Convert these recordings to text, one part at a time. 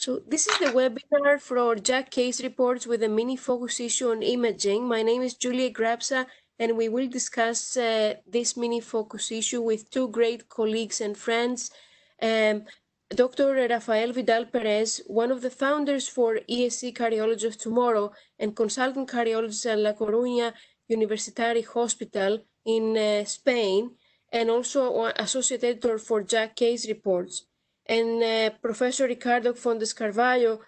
So this is the webinar for JACC Case Reports with a mini focus issue on imaging. My name is Julia Grabsa, and we will discuss this mini focus issue with two great colleagues and friends. Dr. Rafael Vidal Perez, one of the founders for ESC Cardiology of Tomorrow and consultant cardiologist at La Coruña Universitary Hospital in Spain, and also associate editor for JACC Case Reports. And Professor Ricardo Fontes Carvalho,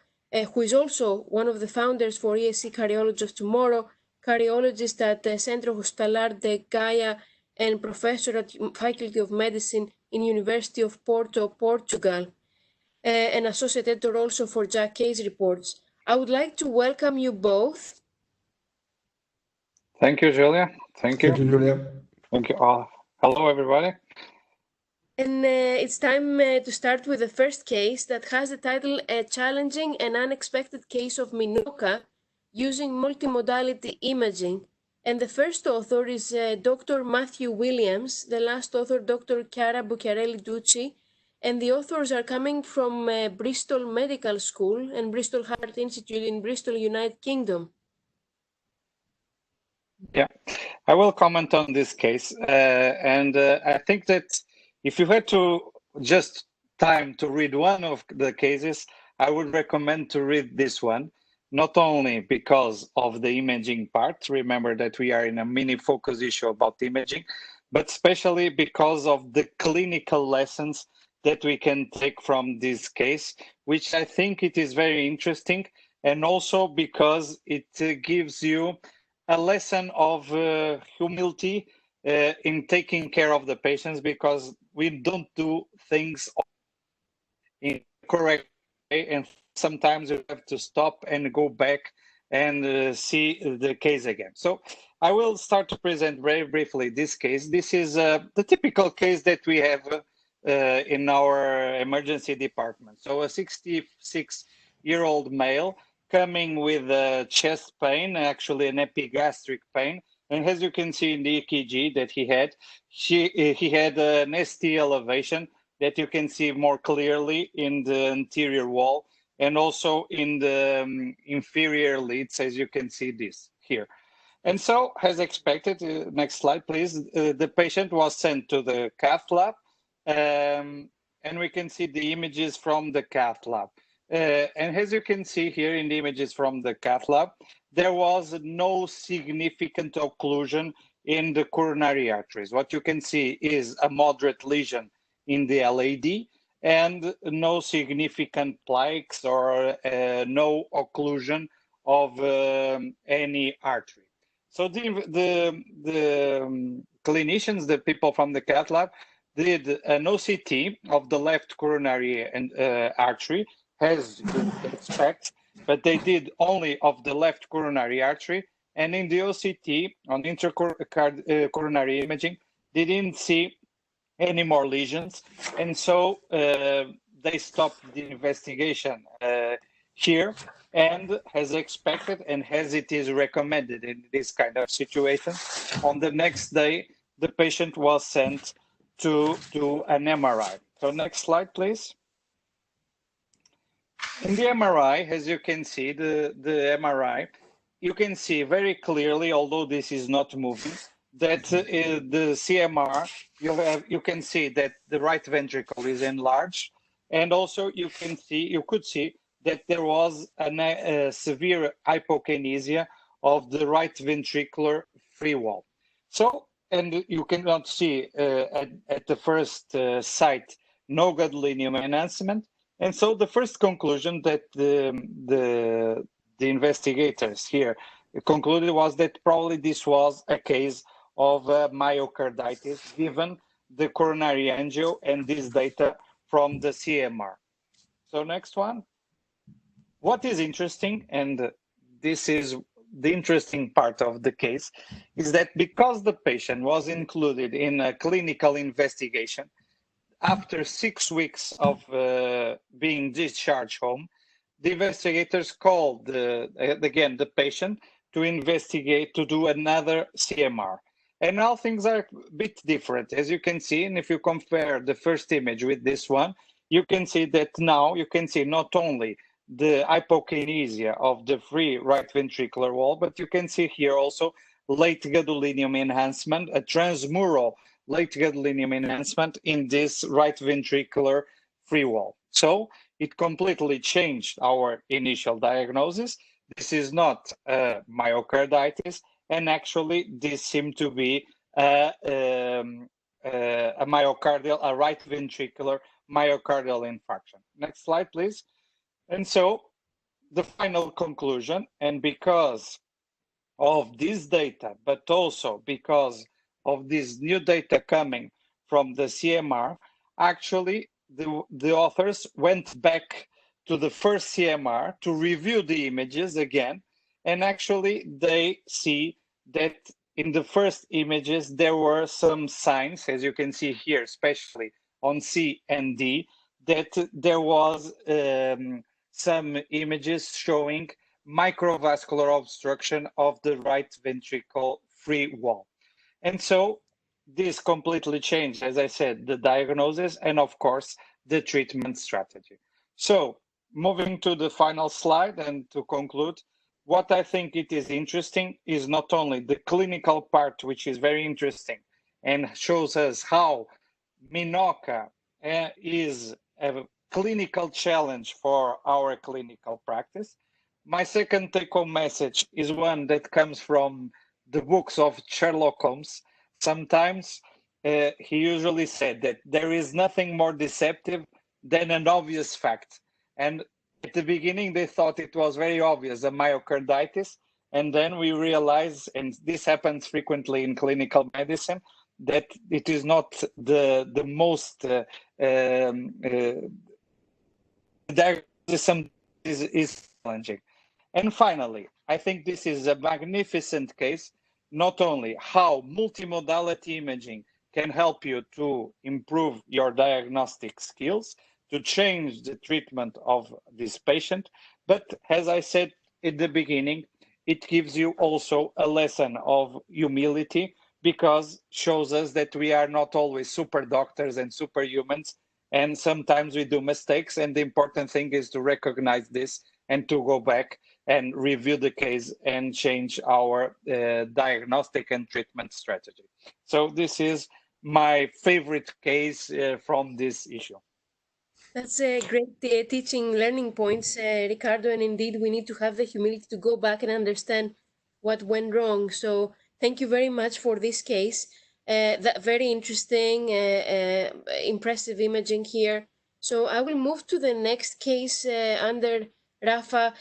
who is also one of the founders for ESC Cardiology of Tomorrow, cardiologist at the Centro Hospitalar de Gaia and professor at Faculty of Medicine in University of Porto, Portugal, and associate editor also for JACC Case Reports. I would like to welcome you both. Thank you, Julia. Thank you. Thank you, Julia. Thank you all. Hello, everybody. And it's time to start with the first case that has the title, A Challenging and Unexpected Case of Minoka Using Multimodality Imaging. And the first author is Dr. Matthew Williams, the last author, Dr. Chiara Bucchiarelli-Ducci, and the authors are coming from Bristol Medical School and Bristol Heart Institute in Bristol, United Kingdom. Yeah, I will comment on this case. I think that if you had to just time to read one of the cases, I would recommend to read this one, not only because of the imaging part. Remember that we are in a mini focus issue about imaging, but especially because of the clinical lessons that we can take from this case, which I think it is very interesting, and also because it gives you a lesson of humility in taking care of the patients, because we don't do things in correct way, and sometimes you have to stop and go back and see the case again. So I will start to present very briefly this case. This is the typical case that we have in our emergency department. So a 66-year-old male coming with chest pain, actually an epigastric pain. And as you can see in the EKG that he had an ST elevation that you can see more clearly in the anterior wall and also in the inferior leads, as you can see this here. And so, as expected, next slide, please, the patient was sent to the cath lab, and we can see the images from the cath lab. And as you can see here in the images from the cath lab, there was no significant occlusion in the coronary arteries. What you can see is a moderate lesion in the LAD and no significant plaques or no occlusion of any artery. So the clinicians, the people from the cath lab, did an OCT of the left coronary and artery, as you would expect, but they did only of the left coronary artery, and in the OCT, on intracoronary imaging, they didn't see any more lesions, and so they stopped the investigation here, and as expected, and as it is recommended in this kind of situation, on the next day, the patient was sent to do an MRI. So next slide, please. In the MRI, as you can see, the MRI, you can see very clearly, although this is not moving, that the CMR, you can see that the right ventricle is enlarged, and also you could see that there was a severe hypokinesia of the right ventricular free wall. So, and you cannot see at the first sight no gadolinium enhancement. And so the first conclusion that the investigators here concluded was that probably this was a case of myocarditis, given the coronary angio and this data from the CMR. So next one. What is interesting, and this is the interesting part of the case, is that because the patient was included in a clinical investigation, after 6 weeks of being discharged home, the investigators called, again, the patient to investigate, to do another CMR. And now things are a bit different. As you can see, and if you compare the first image with this one, you can see that now you can see not only the hypokinesia of the free right ventricular wall, but you can see here also late gadolinium enhancement, a transmural late gadolinium enhancement in this right ventricular free wall. So it completely changed our initial diagnosis. This is not myocarditis, and actually this seemed to be a right ventricular myocardial infarction. Next slide, please. And so the final conclusion, and because of this data, but also because of this new data coming from the CMR, actually the authors went back to the first CMR to review the images again, and actually they see that in the first images there were some signs, as you can see here, especially on C and D, that there was some images showing microvascular obstruction of the right ventricle free wall. And so this completely changed, as I said, the diagnosis and of course, the treatment strategy. So moving to the final slide and to conclude, what I think it is interesting is not only the clinical part, which is very interesting and shows us how minoka is a clinical challenge for our clinical practice. My second take-home message is one that comes from the books of Sherlock Holmes. Sometimes he usually said that there is nothing more deceptive than an obvious fact. And at the beginning, they thought it was very obvious, a myocarditis. And then we realize, and this happens frequently in clinical medicine, that it is not the most diagnosis is challenging. And finally, I think this is a magnificent case, not only how multimodality imaging can help you to improve your diagnostic skills, to change the treatment of this patient, but as I said in the beginning, it gives you also a lesson of humility, because shows us that we are not always super doctors and superhumans, and sometimes we do mistakes, and the important thing is to recognize this and to go back and review the case and change our diagnostic and treatment strategy. So this is my favorite case from this issue. That's a great teaching learning points, Ricardo, and indeed we need to have the humility to go back and understand what went wrong. So thank you very much for this case. That very interesting, impressive imaging here. So I will move to the next case under Rafa,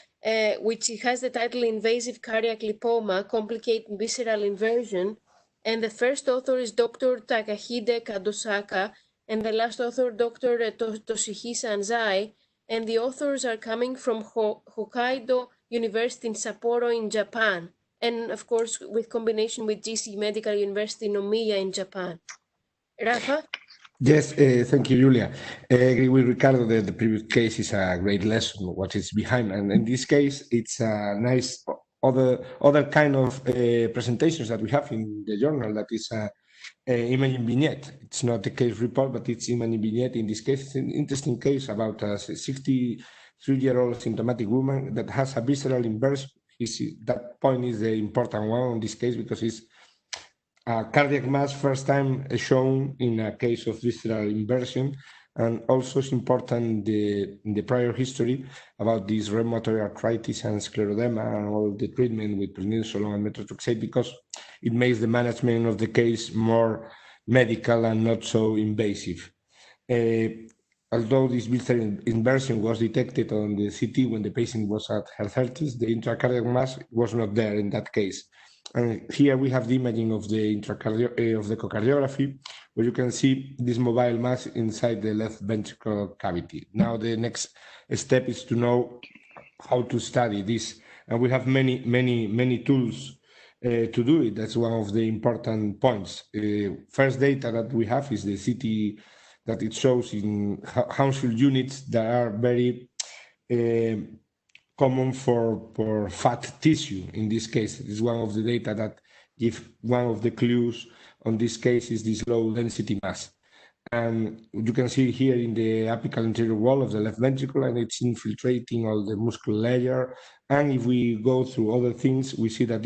which has the title Invasive Cardiac Lipoma, Complicated Visceral Inversion. And the first author is Dr. Takahide Kadosaka, and the last author, Dr. Toshihisa Anzai, and the authors are coming from Hokkaido University in Sapporo in Japan, and of course with combination with GC Medical University Nomiya in Japan. Rafa? Yes, thank you, Julia. I agree with Ricardo that the previous case is a great lesson, what is behind, and in this case, it's a nice other kind of presentations that we have in the journal, that is imaging vignette. It's not a case report, but it's imaging vignette. In this case, it's an interesting case about a 63-year-old symptomatic woman that has a visceral inversion. That point is the important one in this case, because it's a cardiac mass first time shown in a case of visceral inversion, and also it's important in the prior history about this rheumatoid arthritis and scleroderma and all the treatment with prednisolone and methotrexate, because it makes the management of the case more medical and not so invasive. Although this visceral inversion was detected on the CT when the patient was at her 30s, the intracardiac mass was not there in that case. And here we have the imaging of the echocardiography, where you can see this mobile mass inside the left ventricular cavity. Now the next step is to know how to study this, and we have many tools to do it. That's one of the important points. First data that we have is the CT, that it shows in Hounsfield units that are very common for fat tissue. In this case, it is one of the data that give one of the clues on this case is this low density mass. And you can see here in the apical anterior wall of the left ventricle, and it's infiltrating all the muscle layer. And if we go through other things, we see that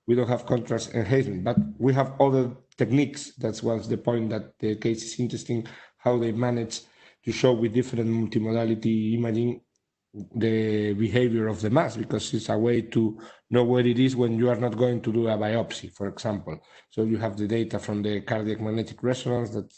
we don't have contrast enhancement, but we have other techniques. That's what's the point, that the case is interesting, how they manage to show with different multimodality imaging the behavior of the mass, because it's a way to know where it is when you are not going to do a biopsy, for example. So you have the data from the cardiac magnetic resonance that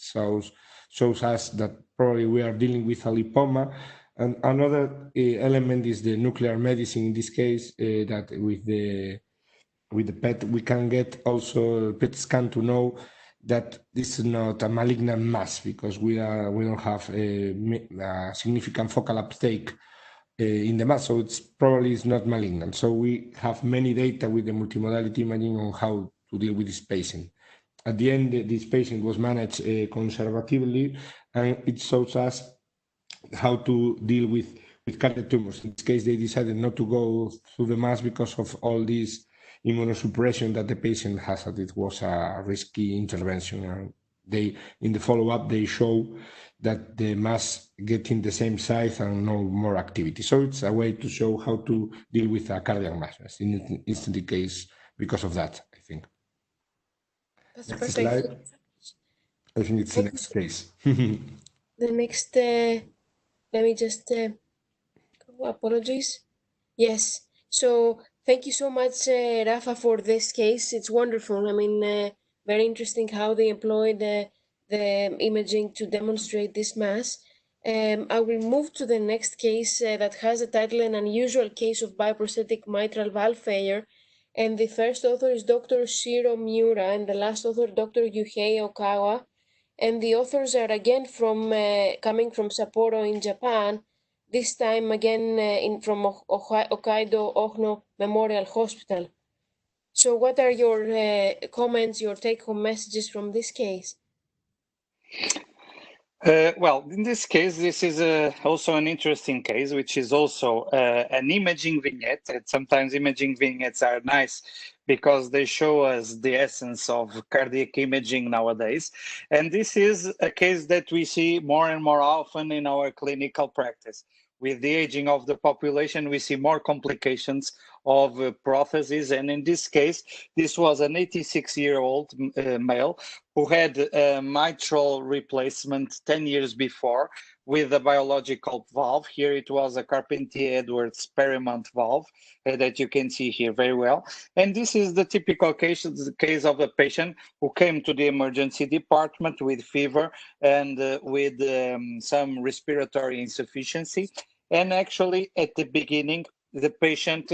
shows us that probably we are dealing with a lipoma. And another element is the nuclear medicine in this case, that with the PET we can get also a PET scan to know that this is not a malignant mass, because we don't have a significant focal uptake in the mass, so it's probably not malignant. So we have many data with the multimodality imaging on how to deal with this patient. At the end, this patient was managed conservatively, and it shows us how to deal with cardiac tumors. In this case, they decided not to go through the mass because of all this immunosuppression that the patient has, that it was a risky intervention. And in the follow-up, they show that the mass getting the same size and no more activity. So it's a way to show how to deal with a cardiac mass in instant case because of that, I think. That's Next perfect. slide. I think it's the next case. The next, let me just, apologies. Yes. So thank you so much, Rafa, for this case. It's wonderful. I mean, very interesting how they employed the imaging to demonstrate this mass. I will move to the next case that has the title An Unusual Case of Bioprosthetic Mitral Valve Failure. And the first author is Dr. Shiro Miura, and the last author, Dr. Yuhei Okawa. And the authors are again coming from Sapporo in Japan, this time again from Hokkaido Ohno Memorial Hospital. So what are your comments, your take-home messages from this case? Well, in this case, this is also an interesting case, which is also an imaging vignette. And sometimes imaging vignettes are nice because they show us the essence of cardiac imaging nowadays. And this is a case that we see more and more often in our clinical practice. With the aging of the population, we see more complications of prostheses. And in this case, this was an 86-year-old male who had a mitral replacement 10 years before with a biological valve. Here it was a Carpentier-Edwards Perrimont valve that you can see here very well. And this is the typical case of a patient who came to the emergency department with fever and with some respiratory insufficiency. And actually, at the beginning, the patient,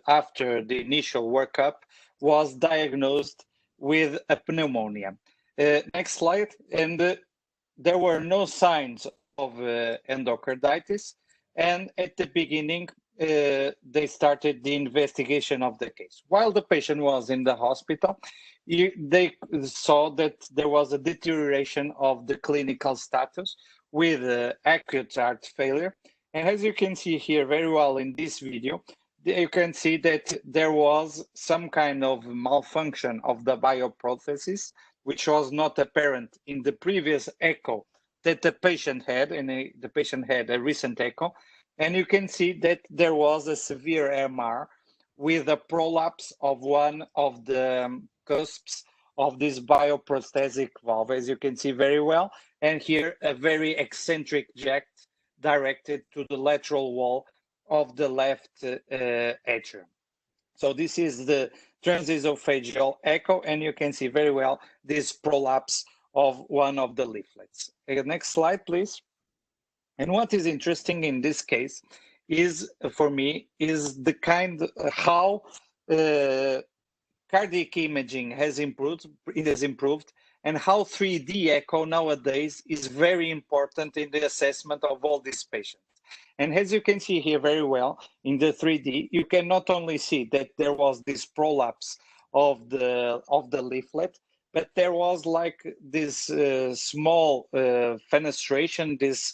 after the initial workup, was diagnosed with a pneumonia. Next slide. And there were no signs of endocarditis. And at the beginning, they started the investigation of the case. While the patient was in the hospital, they saw that there was a deterioration of the clinical status with acute heart failure. And as you can see here very well in this video, you can see that there was some kind of malfunction of the bioprosthesis, which was not apparent in the previous echo that the patient had, and the patient had a recent echo. And you can see that there was a severe MR with a prolapse of one of the cusps of this bioprosthetic valve, as you can see very well. And here, a very eccentric jack directed to the lateral wall of the left atrium. So this is the transesophageal echo, and you can see very well this prolapse of one of the leaflets. Next slide, please. And what is interesting in this case is, for me, is the kind how cardiac imaging has improved. It has improved, and how 3D echo nowadays is very important in the assessment of all these patients. And as you can see here very well in the 3D, you can not only see that there was this prolapse of the leaflet, but there was like this small fenestration, this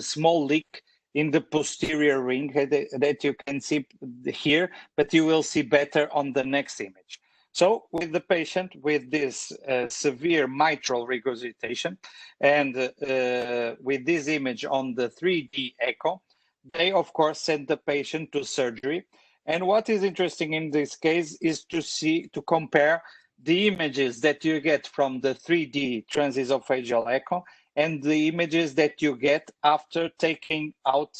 small leak in the posterior ring that you can see here, but you will see better on the next image. So with the patient with this severe mitral regurgitation and with this image on the 3D echo, they of course sent the patient to surgery. And what is interesting in this case is to compare the images that you get from the 3D transesophageal echo and the images that you get after taking out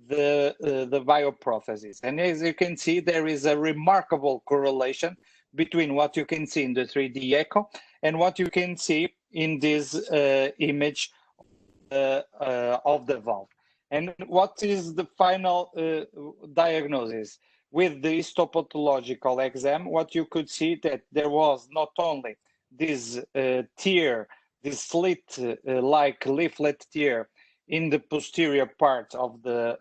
the bioprosthesis. And as you can see, there is a remarkable correlation between what you can see in the 3D echo and what you can see in this image of the valve. And what is the final diagnosis? With the histopathological exam, what you could see that there was not only this tear, this slit-like leaflet tear in the posterior part of the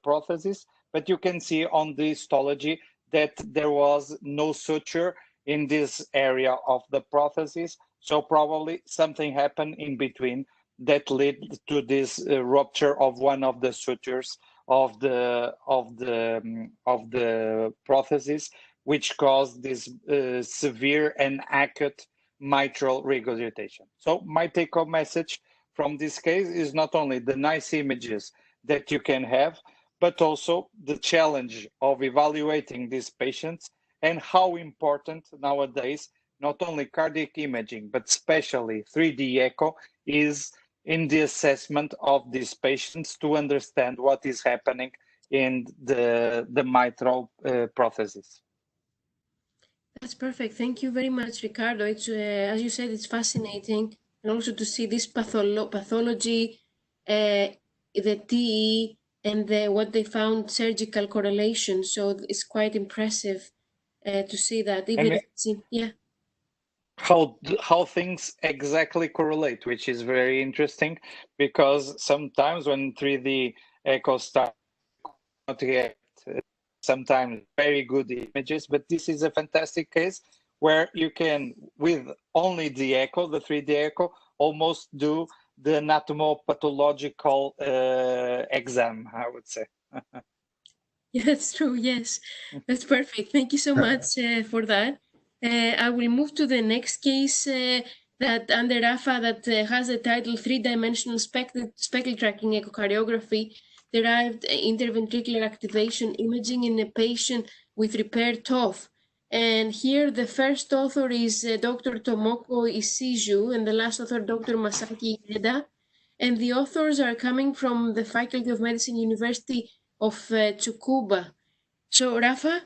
prosthesis, but you can see on the histology that there was no suture in this area of the prosthesis. So probably something happened in between that led to this rupture of one of the sutures of the prosthesis, which caused this severe and acute mitral regurgitation. So my take-home message from this case is not only the nice images that you can have, but also the challenge of evaluating these patients and how important nowadays not only cardiac imaging, but especially 3D echo is in the assessment of these patients to understand what is happening in the mitral prosthesis. That's perfect. Thank you very much, Ricardo. It's as you said, it's fascinating, and also to see this pathology, the TE, and what they found surgical correlation. So it's quite impressive to see that. Even yeah. How things exactly correlate, which is very interesting, because sometimes when 3D echo starts to get sometimes very good images, but this is a fantastic case where you can, with only the echo, the 3D echo, almost do the anatomopathological exam, I would say. Yeah, that's true. Yes, that's perfect. Thank you so much for that. I will move to the next case that under Rafa that has the title Three-Dimensional Speckle Tracking Echocardiography Derived Interventricular Activation Imaging in a Patient with Repaired TOF. And here the first author is Dr. Tomoko Isiju and the last author Dr. Masaki Ida. And the authors are coming from the Faculty of Medicine, University of Tsukuba. So, Rafa?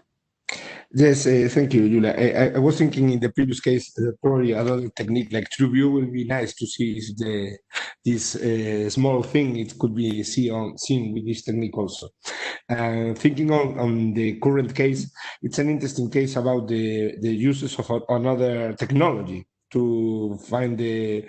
Yes, thank you, Julia. I was thinking in the previous case, probably another technique like TrueView will be nice to see if this small thing it could be seen with this technique also. Thinking on the current case, it's an interesting case about the uses of another technology to find the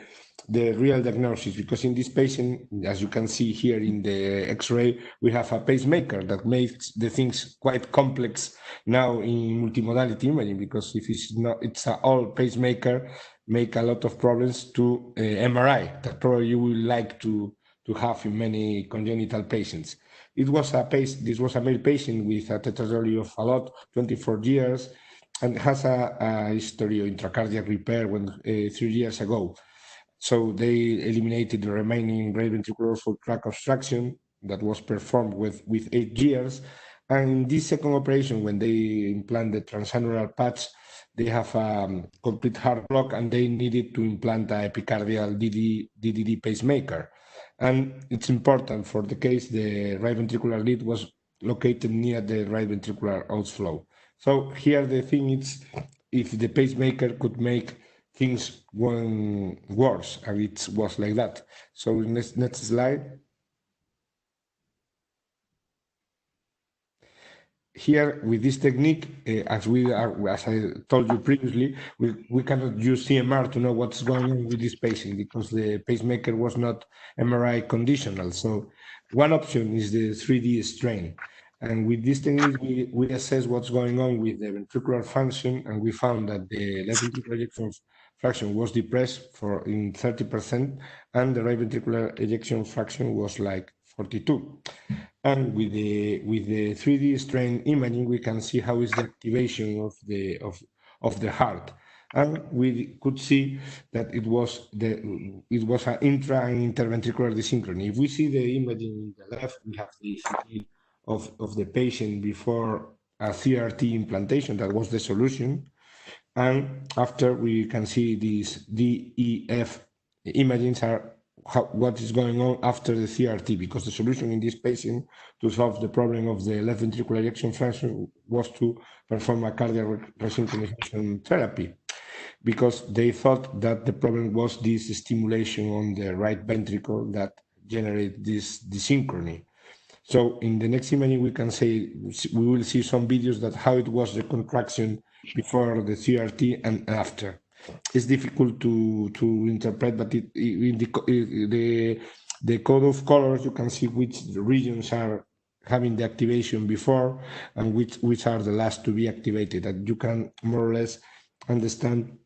real diagnosis, because in this patient, as you can see here in the X-ray, we have a pacemaker that makes the things quite complex now in multimodality imaging, because if it's an old pacemaker, make a lot of problems to MRI that probably you will like to have in many congenital patients. This was a male patient with a tetralogy of fallot, 24 years, and has a history of intracardiac repair 3 years ago. So they eliminated the remaining right ventricular outflow tract obstruction that was performed with 8 years. And in this second operation, when they implant the transannular patch, they have a complete heart block and they needed to implant a epicardial DDD pacemaker. And it's important for the case, the right ventricular lead was located near the right ventricular outflow. So here the thing is, if the pacemaker could make things going worse, and it was like that. So next slide. Here with this technique, as I told you previously, we cannot use CMR to know what's going on with this patient because the pacemaker was not MRI conditional. So one option is the 3D strain. And with this technique, we assess what's going on with the ventricular function, and we found that the left ventricular ejection fraction was depressed in 30%, and the right ventricular ejection fraction was like 42. And with the 3D strain imaging, we can see how is the activation of the heart. And we could see that it was an intra and interventricular desynchrony. If we see the imaging in the left, we have the ECG of the patient before a CRT implantation. That was the solution. And after, we can see these DEF imagings are what is going on after the CRT, because the solution in this patient to solve the problem of the left ventricular ejection fraction was to perform a cardiac resynchronization therapy, because they thought that the problem was this stimulation on the right ventricle that generate this desynchrony. So in the next imaging, we will see some videos that how it was the contraction before the CRT and after. It's difficult to interpret, but in the code of colors, you can see which regions are having the activation before and which are the last to be activated. And you can more or less understand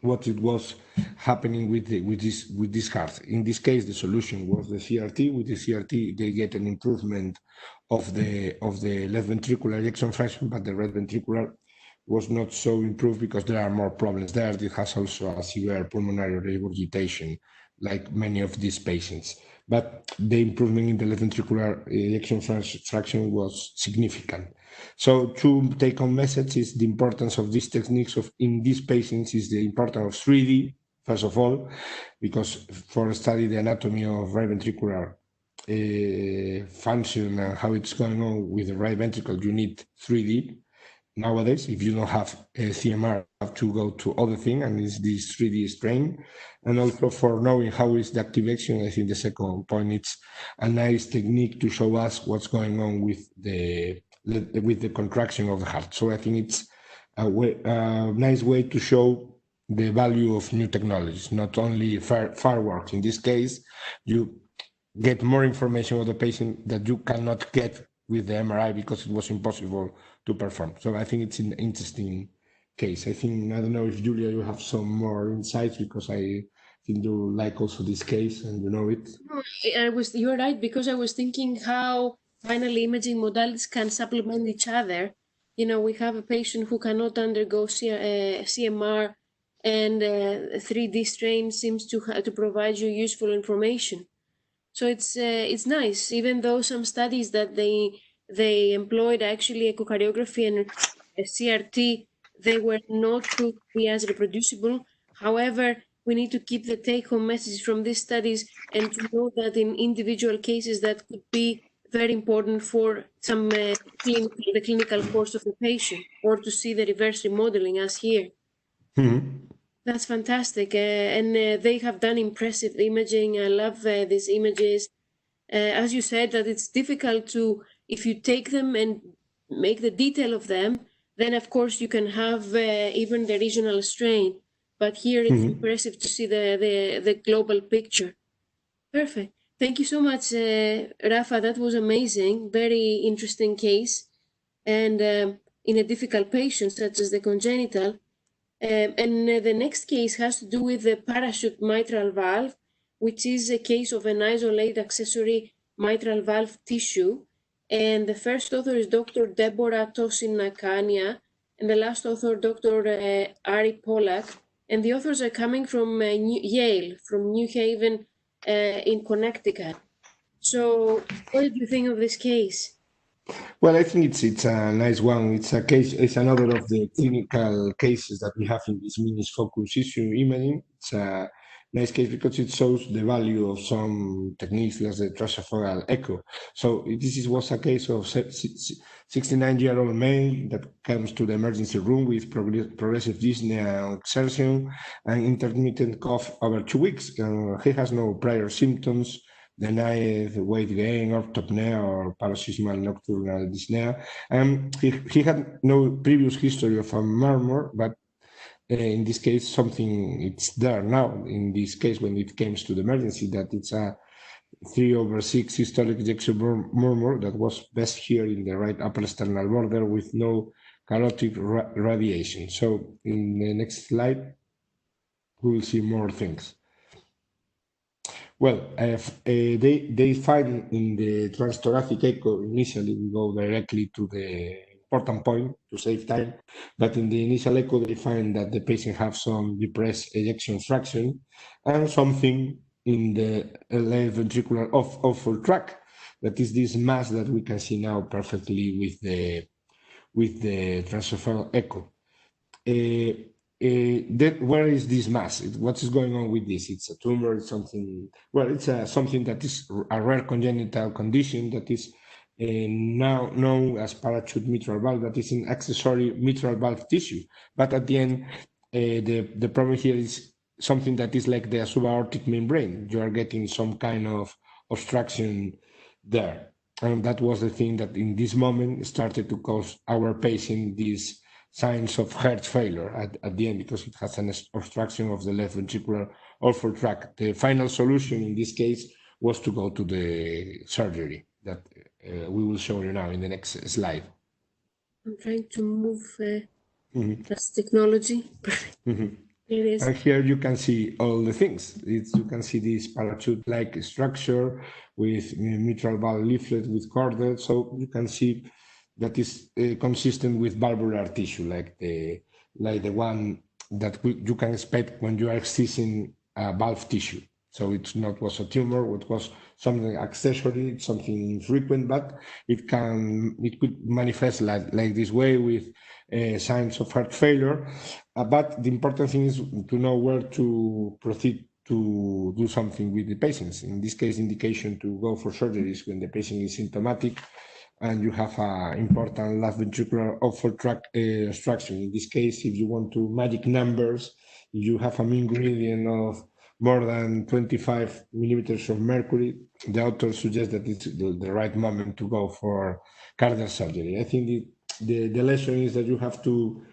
what it was happening with this heart. In this case, the solution was the CRT. With the CRT, they get an improvement of the left ventricular ejection fraction, but the right ventricular was not so improved because there are more problems there. It has also a severe pulmonary regurgitation, like many of these patients. But the improvement in the left ventricular ejection fraction was significant. So to take home message is the importance of these techniques in these patients is the importance of 3D, first of all, because for study the anatomy of right ventricular function and how it's going on with the right ventricle, you need 3D. Nowadays, if you don't have a CMR, you have to go to other thing, and it's this 3D strain. And also for knowing how is the activation, I think the second point, it's a nice technique to show us what's going on with the contraction of the heart. So I think it's a nice way to show the value of new technologies, not only fireworks. In this case, you get more information of the patient that you cannot get with the MRI because it was impossible to perform. So I think it's an interesting case. I don't know if Julia, you have some more insights, because I think you like also this case and you know it. You're right, because I was thinking how finally imaging modalities can supplement each other. We have a patient who cannot undergo CMR, and 3D strain seems to provide you useful information. So it's nice, even though some studies that they employed actually echocardiography and a CRT, they were not proved to be as reproducible. However, we need to keep the take-home message from these studies and to know that in individual cases that could be very important for some the clinical course of the patient, or to see the reverse remodeling as here. Mm-hmm. That's fantastic. And they have done impressive imaging. I love these images. As you said, that it's difficult to, if you take them and make the detail of them, then of course you can have even the regional strain. But here it's impressive to see the global picture. Perfect. Thank you so much, Rafa. That was amazing. Very interesting case. And in a difficult patient such as the congenital. And the next case has to do with the parachute mitral valve, which is a case of an isolated accessory mitral valve tissue. And the first author is Dr. Deborah Tosin-Nakania, and the last author, Dr. Ari Pollack. And the authors are coming from Yale, from New Haven in Connecticut. So what did you think of this case? Well, I think it's a nice one. It's a case. It's another of the clinical cases that we have in this MINIS focus issue imaging. It's a nice case because it shows the value of some techniques like the transesophageal echo. So this was a case of 69-year-old male that comes to the emergency room with progressive dyspnea and exertion and intermittent cough over 2 weeks. He has no prior symptoms. Denied weight gain, orthopnea, or paroxysmal nocturnal dyspnea. He had no previous history of a murmur, but in this case, something it's there now. In this case, when it comes to the emergency, that it's a 3/6 systolic ejection murmur that was best here in the right upper sternal border with no carotid radiation. So in the next slide, we will see more things. Well, they find in the transthoracic echo, initially we go directly to the important point to save time. But in the initial echo, they find that the patient have some depressed ejection fraction and something in the left ventricular awful tract. That is this mass that we can see now perfectly with the transfer echo. Where is this mass? What is going on with this? It's a tumor. It's something. Well, it's something that is a rare congenital condition that is now known as parachute mitral valve. That is an accessory mitral valve tissue. But at the end, the problem here is something that is like the subaortic membrane. You are getting some kind of obstruction there, and that was the thing that in this moment started to cause our patient these signs of heart failure at the end, because it has an obstruction of the left ventricular awful tract. The final solution in this case was to go to the surgery that we will show you now in the next slide. I'm trying to move that's technology. It is. And here you can see all the things. You can see this parachute-like structure with mitral valve leaflet with corded. So you can see that is consistent with valvular tissue, like the one that you can expect when you are excising valve tissue. So it's not was a tumor, it was something accessory, something infrequent, but it could manifest like this way with signs of heart failure. But the important thing is to know where to proceed to do something with the patients. In this case, indication to go for surgeries when the patient is symptomatic and you have an important left ventricular awful tract obstruction. In this case, if you want to magic numbers, you have a mean gradient of more than 25 millimeters of mercury, the author suggests that it's the right moment to go for cardiac surgery. I think the lesson is that you have to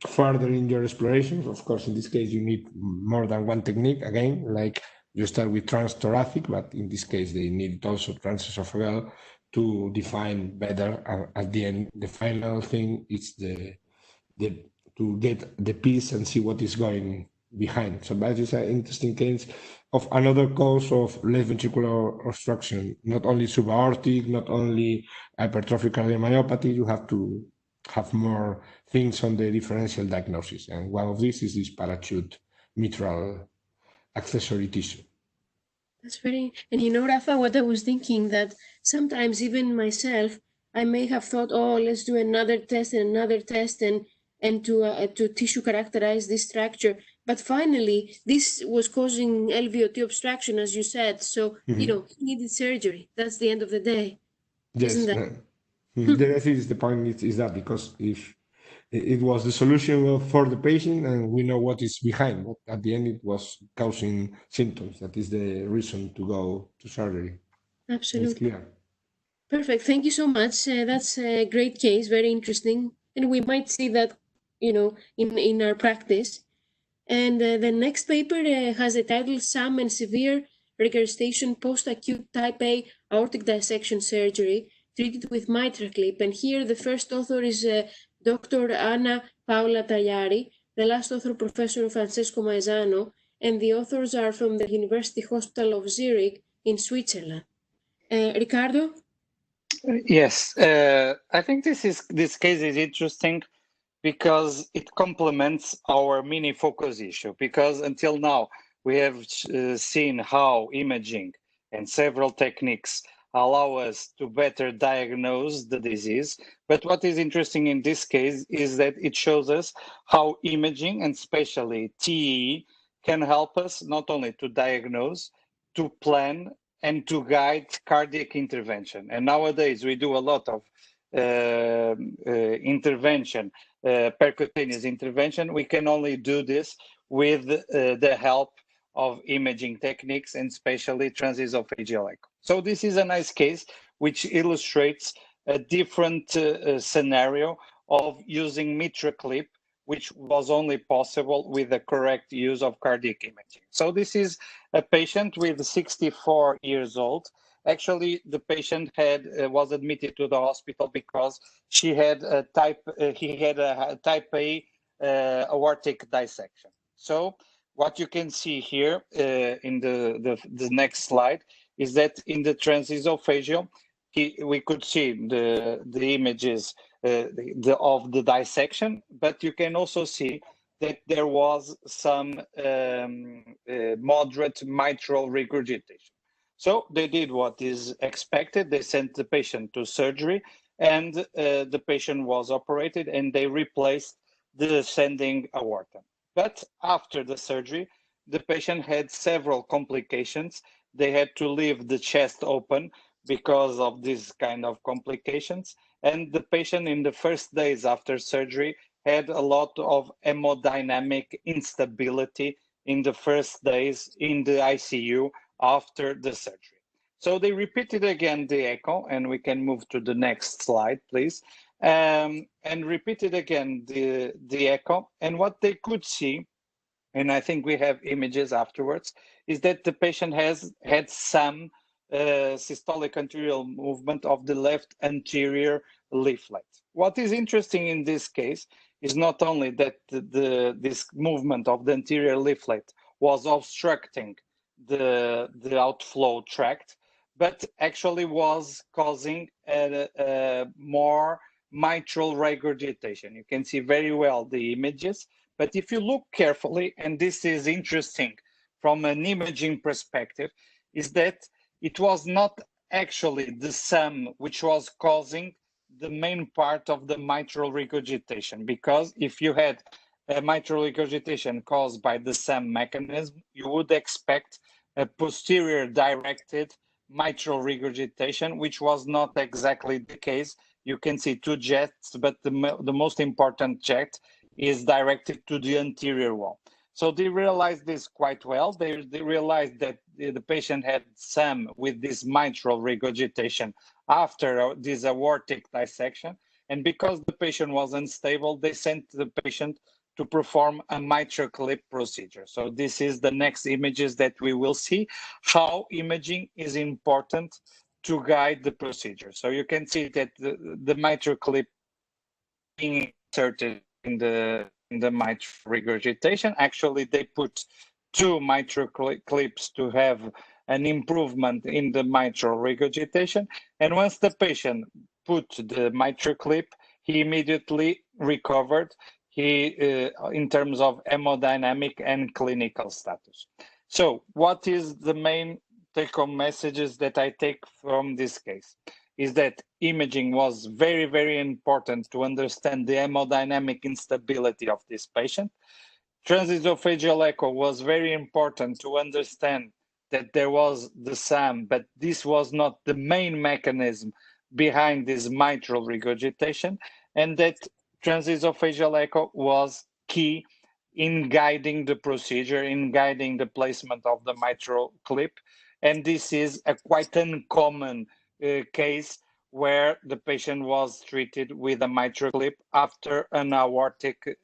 further in your explorations. Of course, in this case, you need more than one technique. Again, like you start with transthoracic, but in this case, they need also transesophageal to define better. At the end, the final thing is to get the piece and see what is going behind. So that is an interesting case of another cause of left ventricular obstruction, not only subaortic, not only hypertrophic cardiomyopathy. You have to have more things on the differential diagnosis. And one of these is this parachute mitral accessory tissue. That's very, and you know, Rafa, what I was thinking, that sometimes even myself, I may have thought, oh, let's do another test and to tissue characterize this structure. But finally, this was causing LVOT obstruction, as you said. So, you know, he needed surgery. That's the end of the day. Yes. I think the point is that because if it was the solution for the patient and we know what is behind, but at the end it was causing symptoms. That is the reason to go to surgery. Absolutely. It's clear. Perfect. Thank you so much. That's a great case, very interesting. And we might see that, you know, in our practice. And the next paper has the title Some and Severe Regurgitation Post-Acute Type A Aortic Dissection Surgery Treated with MitraClip. And here the first author is Dr. Anna Paola Tagliari, the last author Professor Francesco Maesano, and the authors are from the University Hospital of Zurich in Switzerland. Ricardo? Yes, I think this case is interesting because it complements our mini focus issue, because until now we have seen how imaging and several techniques allow us to better diagnose the disease. But what is interesting in this case is that it shows us how imaging, and especially TEE, can help us not only to diagnose, to plan, and to guide cardiac intervention. And nowadays we do a lot of intervention, percutaneous intervention. We can only do this with the help of imaging techniques, and especially transesophageal echo. So this is a nice case which illustrates a different scenario of using MitraClip, which was only possible with the correct use of cardiac imaging. So this is a patient with 64 years old. Actually, the patient was admitted to the hospital because he had a type A aortic dissection. So what you can see here in the next slide is that in the transesophageal, we could see the images of the dissection, but you can also see that there was some moderate mitral regurgitation. So they did what is expected. They sent the patient to surgery, and the patient was operated, and they replaced the ascending aorta. But after the surgery, the patient had several complications. They had to leave the chest open because of these kind of complications. And the patient in the first days after surgery had a lot of hemodynamic instability in the first days in the ICU after the surgery. So they repeated again the echo, and we can move to the next slide, please. And repeated again the echo. And what they could see, and I think we have images afterwards, is that the patient has had some systolic anterior movement of the left anterior leaflet. What is interesting in this case is not only that this movement of the anterior leaflet was obstructing the outflow tract, but actually was causing more mitral regurgitation. You can see very well the images, but if you look carefully, and this is interesting from an imaging perspective, is that it was not actually the SAM which was causing the main part of the mitral regurgitation, because if you had a mitral regurgitation caused by the SAM mechanism, you would expect a posterior directed mitral regurgitation, which was not exactly the case. You can see two jets, but the most important jet is directed to the anterior wall. So they realized this quite well. They realized that the patient had SAM with this mitral regurgitation after this aortic dissection. And because the patient was unstable, they sent the patient to perform a mitral clip procedure. So this is the next images that we will see, how imaging is important to guide the procedure. So you can see that the mitral clip being inserted in the mitral regurgitation. Actually, they put two mitral clips to have an improvement in the mitral regurgitation. And once the patient put the mitral clip, he immediately recovered in terms of hemodynamic and clinical status. So what is the main take-home messages that I take from this case? Is that imaging was very, very important to understand the hemodynamic instability of this patient. Transesophageal echo was very important to understand that there was the SAM, but this was not the main mechanism behind this mitral regurgitation, and that transesophageal echo was key in guiding the procedure, in guiding the placement of the mitral clip. And this is a quite uncommon case where the patient was treated with a mitral clip after an aortic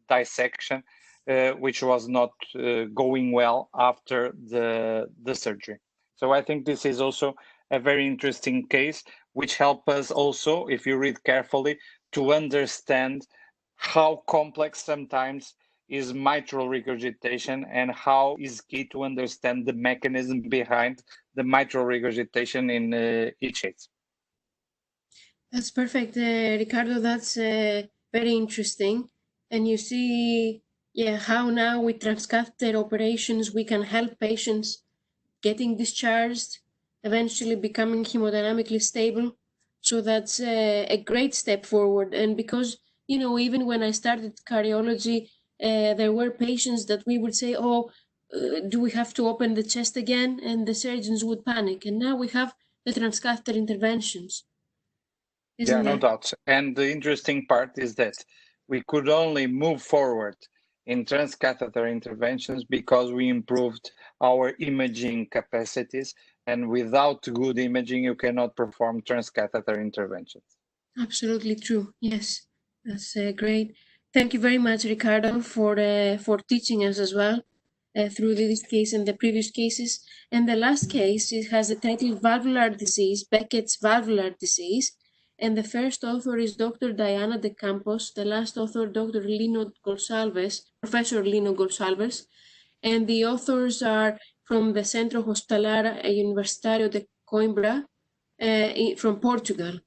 dissection, which was not going well after the surgery. So I think this is also a very interesting case, which helps us also, if you read carefully, to understand how complex sometimes is mitral regurgitation and how is key to understand the mechanism behind the mitral regurgitation in each case. That's perfect, Ricardo. That's very interesting. And you see, how now with transcatheter operations, we can help patients getting discharged, eventually becoming hemodynamically stable. So that's a great step forward. And because, even when I started cardiology, there were patients that we would say, do we have to open the chest again? And the surgeons would panic. And now we have the transcatheter interventions. Yeah, no doubt. And the interesting part is that we could only move forward in transcatheter interventions because we improved our imaging capacities. And without good imaging, you cannot perform transcatheter interventions. Absolutely true. Yes, that's great. Thank you very much, Ricardo, for teaching us as well through this case and the previous cases. And the last case, it has the title Valvular Disease, Beckett's Valvular Disease. And the first author is Dr. Diana De Campos, the last author, Dr. Lino Gonçalves, Professor Lino Gonçalves. And the authors are from the Centro Hospitalar Universitario de Coimbra, from Portugal.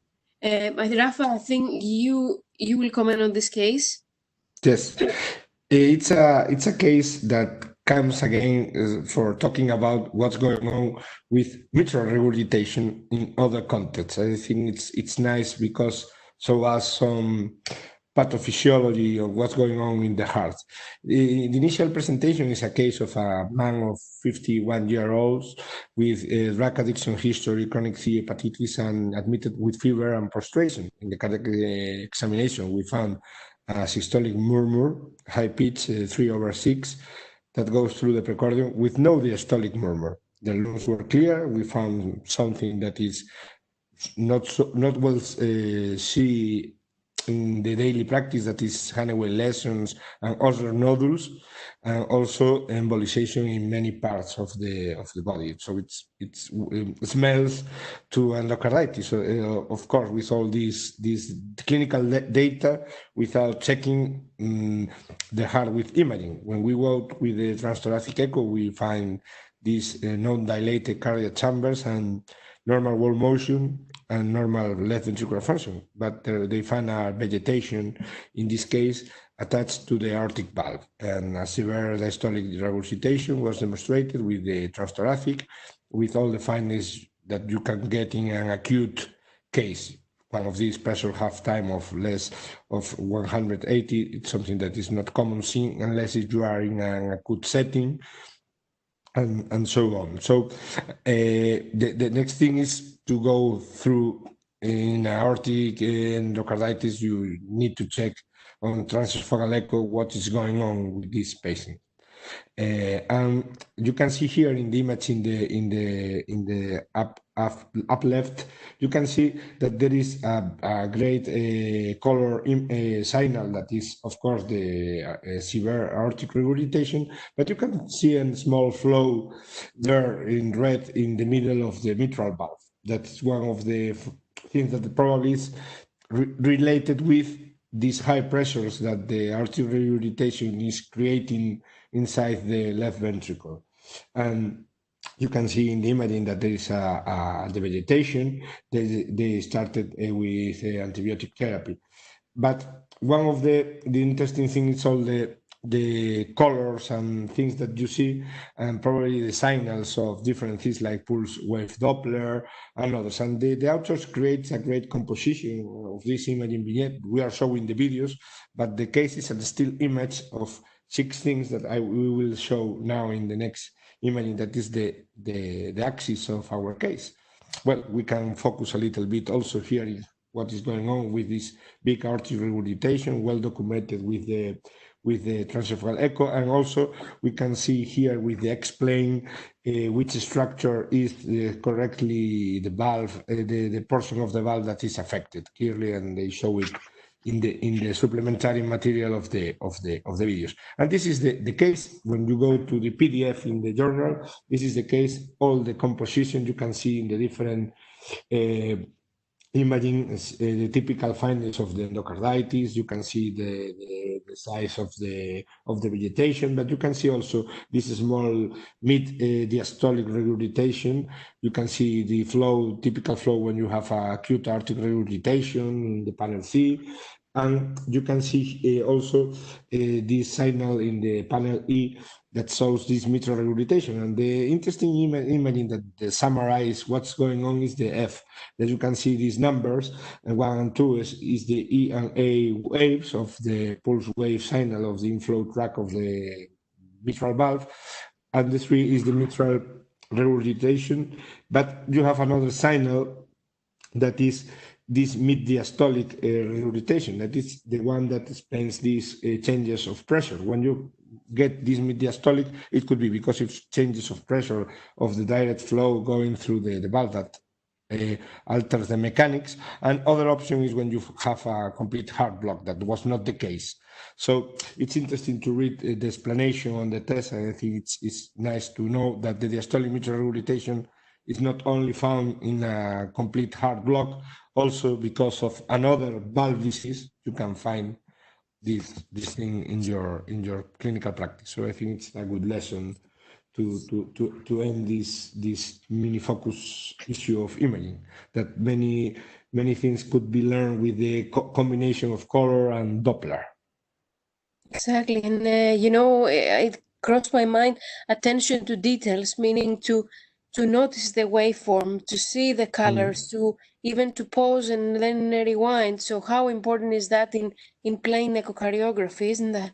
Rafa, I think you will comment on this case. Yes, it's a case that comes again for talking about what's going on with mitral regurgitation in other contexts. I think it's nice because so as some pathophysiology of what's going on in the heart. The initial presentation is a case of a man of 51-year-olds with drug addiction history, chronic C hepatitis, and admitted with fever and prostration. In the cardiac examination, we found a systolic murmur, high pitch, 3/6, that goes through the precordium with no diastolic murmur. The lungs were clear. We found something that is not well see in the daily practice, that is Honeywell lesions and other nodules, and also embolization in many parts of the body. So it smells to endocarditis. So of course, with all these clinical data, without checking the heart with imaging. When we work with the transthoracic echo, we find these non-dilated cardiac chambers and normal wall motion and normal left ventricular function, but they find a vegetation, in this case, attached to the aortic valve, and a severe diastolic regurgitation was demonstrated with the transthoracic, with all the findings that you can get in an acute case. One of these pressure half time of less of 180, it's something that is not common seen unless you are in an acute setting, and so on. So the next thing is to go through in aortic endocarditis. You need to check on transesophageal echo what is going on with this patient. And you can see here in the image in the up left, you can see that there is a great color signal that is, of course, the severe aortic regurgitation, but you can see a small flow there in red in the middle of the mitral valve. That's one of the things that probably is related with these high pressures that the aortic regurgitation is creating inside the left ventricle. And you can see in the imaging that there is the vegetation. They started with antibiotic therapy. But one of the interesting things is all the colors and things that you see, and probably the signals of different things like pulse wave Doppler and others. And the authors create a great composition of this imaging vignette. We are showing the videos, but the case is a still image of 6 things that we will show now in the next imaging, that is the axis of our case. Well, we can focus a little bit also here in what is going on with this big aortic regurgitation, well documented with the transesophageal echo, and also we can see here with the X-plane which structure is correctly the valve, the portion of the valve that is affected clearly, and they show it in the supplementary material of the videos. And this is the case. When you go to the PDF in the journal, this is the case. All the composition you can see in the different imaging, the typical findings of the endocarditis. You can see the size of the vegetation, but you can see also this small mid diastolic regurgitation. You can see the flow, typical flow when you have acute aortic regurgitation in the panel C. And you can see also this signal in the panel E that shows this mitral regurgitation. And the interesting imaging that summarize what's going on is the F, that you can see these numbers, and 1 and 2 is the E and A waves of the pulse wave signal of the inflow tract of the mitral valve, and the 3 is the mitral regurgitation. But you have another signal that is this mid-diastolic regurgitation, that is the one that explains these changes of pressure. When you get this mid-diastolic, it could be because of changes of pressure of the direct flow going through the valve that alters the mechanics. And other option is when you have a complete heart block. That was not the case. So it's interesting to read the explanation on the test, and I think it's nice to know that the diastolic mitral regurgitation is not only found in a complete heart block, also because of another valve disease, you can find this thing in your clinical practice. So I think it's a good lesson to end this mini focus issue of imaging, that many things could be learned with the combination of color and Doppler. Exactly, and it crossed my mind, attention to details, meaning to notice the waveform, to see the colors, to even to pause and then rewind. So how important is that in plain echocardiography, isn't that?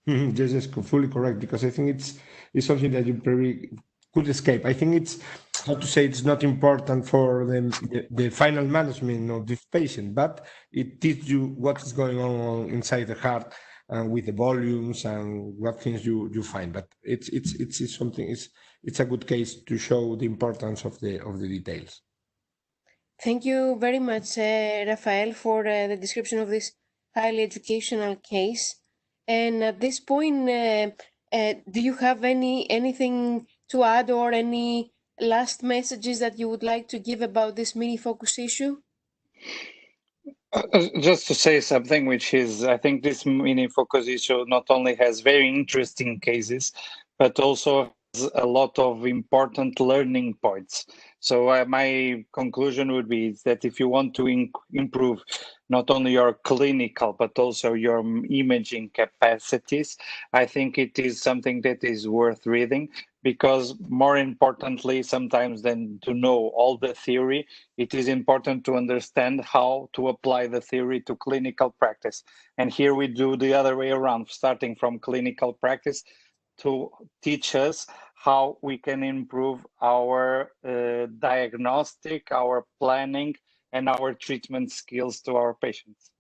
Yes, yes, fully correct, because I think it's something that you probably could escape. I think it's, how to say, it's not important for the final management of this patient, but it teaches you what is going on inside the heart and with the volumes and what things you find. But it's something, it's a good case to show the importance of the details. Thank you very much, Rafael, for the description of this highly educational case. And at this point, do you have anything to add or any last messages that you would like to give about this mini focus issue? Just to say something, which is, I think this mini focus issue not only has very interesting cases, but also has a lot of important learning points. So my conclusion would be that if you want to improve not only your clinical, but also your imaging capacities, I think it is something that is worth reading, because more importantly, sometimes than to know all the theory, it is important to understand how to apply the theory to clinical practice. And here we do the other way around, starting from clinical practice to teach us how we can improve our diagnostic, our planning, and our treatment skills to our patients.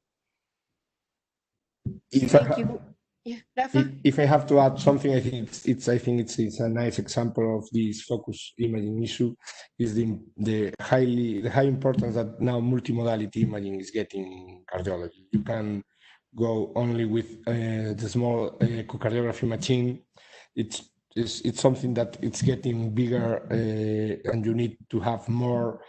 Thank you. Yeah, Rafa? If I have to add something, I think it's a nice example of this focus imaging issue, is the high importance that now multimodality imaging is getting in cardiology. You can go only with the small echocardiography machine. It's something that it's getting bigger, and you need to have more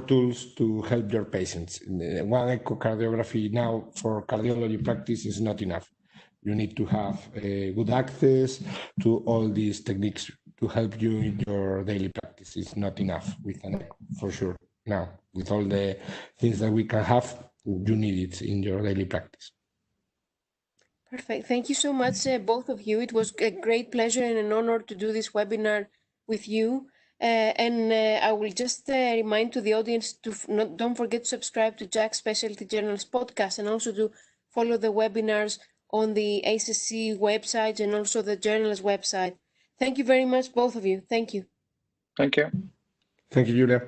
tools to help your patients. One echocardiography now for cardiology practice is not enough. You need to have good access to all these techniques to help you in your daily practice. It's not enough with an echo, for sure. Now, with all the things that we can have, you need it in your daily practice. Perfect. Thank you so much, both of you. It was a great pleasure and an honor to do this webinar with you. And I will just remind to the audience to don't forget to subscribe to JACC Specialty Journals podcast, and also to follow the webinars on the ACC website and also the journal's website. Thank you very much, both of you. Thank you. Thank you. Thank you, Julia.